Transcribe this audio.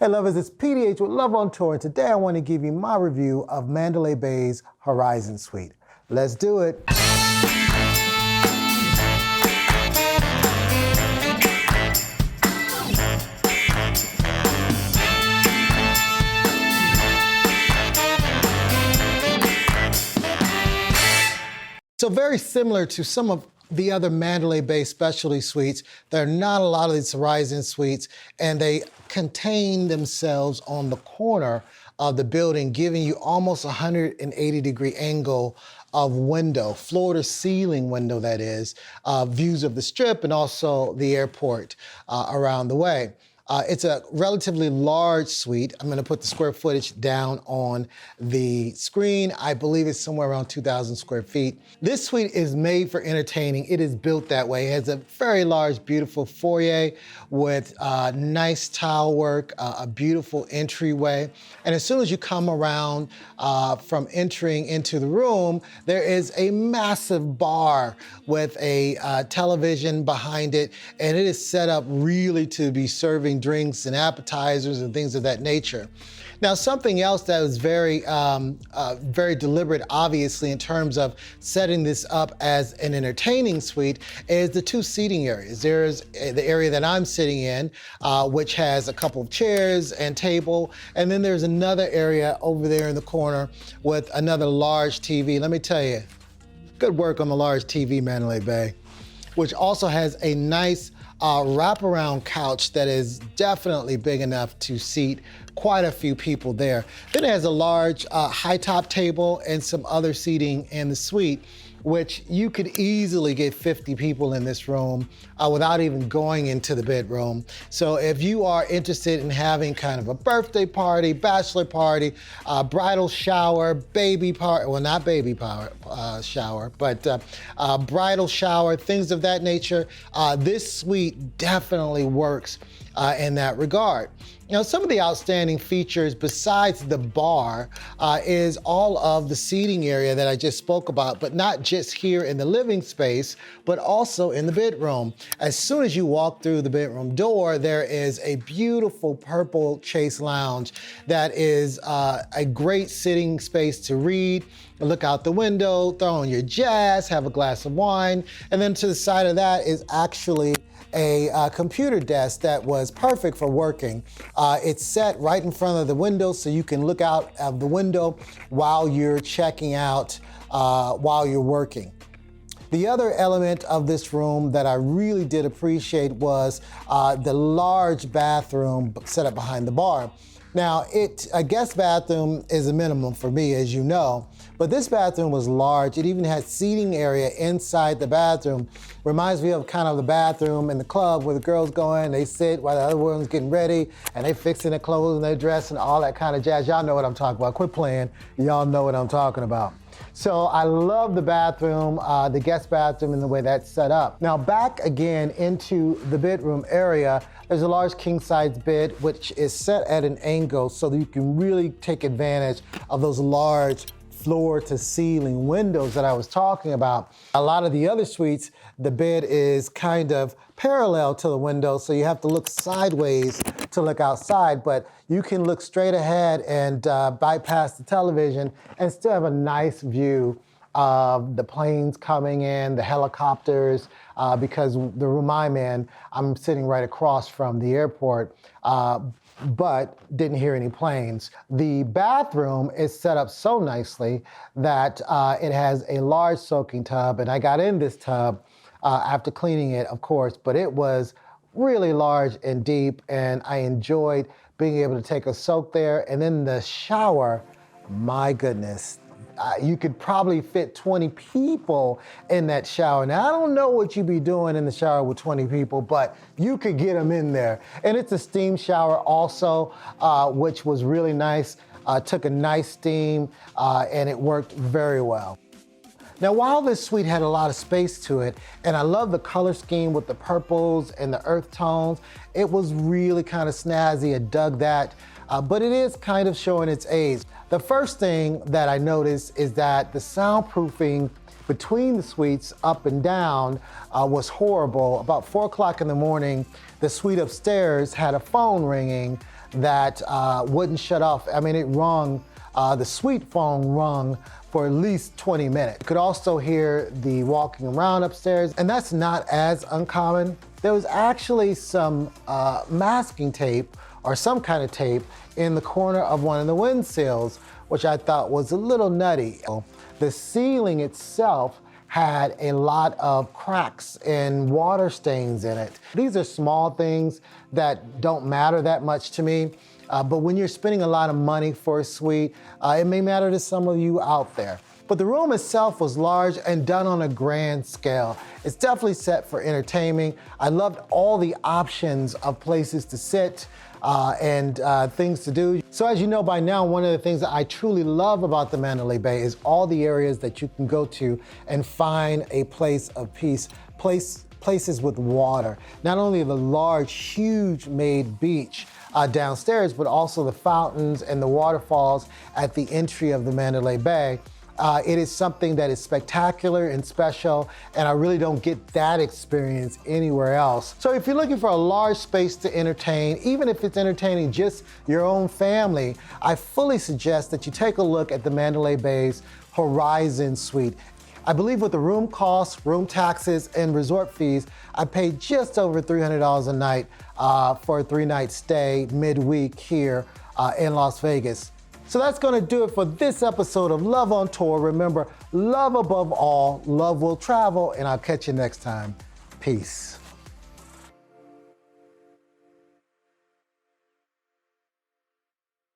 Hey lovers, it's PDH with Love on Tour, and today I want to give you my review of Mandalay Bay's Horizon Suite. Let's do it. So very similar to some of the other Mandalay Bay specialty suites, there are not a lot of these Horizon suites, and they contain themselves on the corner of the building, giving you almost 180-degree angle of window, floor to ceiling window that is, views of the Strip and also the airport around the way. It's a relatively large suite. I'm going to put the square footage down on the screen. I believe it's somewhere around 2,000 square feet. This suite is made for entertaining. It is built that way. It has a very large, beautiful foyer with nice tile work, a beautiful entryway. And as soon as you come around from entering into the room, there is a massive bar with a television behind it, and it is set up really to be serving drinks and appetizers and things of that nature. Now, something else that was very deliberate, obviously, in terms of setting this up as an entertaining suite is the two seating areas. There's the area that I'm sitting in, which has a couple of chairs and table, and then there's another area over there in the corner with another large TV. Let me tell you, good work on the large TV, Mandalay Bay, which also has a nice wraparound couch that is definitely big enough to seat quite a few people there. Then it has a large high top table and some other seating in the suite, which you could easily get 50 people in this room without even going into the bedroom. So if you are interested in having kind of a birthday party, bachelor party, bridal shower, baby party, well, not baby power, shower, but bridal shower, things of that nature, this suite definitely works in that regard. You know, some of the outstanding features besides the bar is all of the seating area that I just spoke about, but not just here in the living space, but also in the bedroom. As soon as you walk through the bedroom door, there is a beautiful purple chaise lounge that is a great sitting space to read, look out the window, throw on your jazz, have a glass of wine, and then to the side of that is actually a computer desk that was perfect for working. It's set right in front of the window so you can look out of the window while you're checking out, while you're working. The other element of this room that I really did appreciate was the large bathroom set up behind the bar. Now, a guest bathroom is a minimum for me, as you know, but this bathroom was large. It even had seating area inside the bathroom. Reminds me of kind of the bathroom in the club where the girls go in, they sit while the other one's getting ready, and they fixing their clothes and their dress and all that kind of jazz. Y'all know what I'm talking about. Quit playing. Y'all know what I'm talking about. So I love the bathroom, the guest bathroom, and the way that's set up. Now back again into the bedroom area, there's a large king-size bed which is set at an angle so that you can really take advantage of those large floor-to-ceiling windows that I was talking about. A lot of the other suites, the bed is kind of parallel to the window, so you have to look sideways to look outside, but you can look straight ahead and bypass the television and still have a nice view of the planes coming in, the helicopters, because the room I'm in, I'm sitting right across from the airport, but didn't hear any planes. The bathroom is set up so nicely that it has a large soaking tub, and I got in this tub after cleaning it, of course, but it was really large and deep, and I enjoyed being able to take a soak there. And then the shower, my goodness, you could probably fit 20 people in that shower. Now, I don't know what you'd be doing in the shower with 20 people, but you could get them in there. And it's a steam shower also, which was really nice. Took a nice steam, and it worked very well. Now, while this suite had a lot of space to it, and I love the color scheme with the purples and the earth tones, it was really kind of snazzy. I dug that. But it is kind of showing its age. The first thing that I noticed is that the soundproofing between the suites up and down was horrible. About 4 o'clock in the morning, the suite upstairs had a phone ringing that wouldn't shut off. I mean, it rung, the suite phone rung for at least 20 minutes. You could also hear the walking around upstairs, and that's not as uncommon. There was actually some masking tape or some kind of tape in the corner of one of the windsills, which I thought was a little nutty. The ceiling itself had a lot of cracks and water stains in it. These are small things that don't matter that much to me, but when you're spending a lot of money for a suite, it may matter to some of you out there. But the room itself was large and done on a grand scale. It's definitely set for entertaining. I loved all the options of places to sit and things to do. So as you know by now, one of the things that I truly love about the Mandalay Bay is all the areas that you can go to and find a place of peace, places with water. Not only the large, huge made beach downstairs, but also the fountains and the waterfalls at the entry of the Mandalay Bay. It is something that is spectacular and special, and I really don't get that experience anywhere else. So if you're looking for a large space to entertain, even if it's entertaining just your own family, I fully suggest that you take a look at the Mandalay Bay's Horizon Suite. I believe with the room costs, room taxes, and resort fees, I paid just over $300 a night for a 3-night stay midweek here in Las Vegas. So that's gonna do it for this episode of Love on Tour. Remember, love above all, love will travel, and I'll catch you next time. Peace.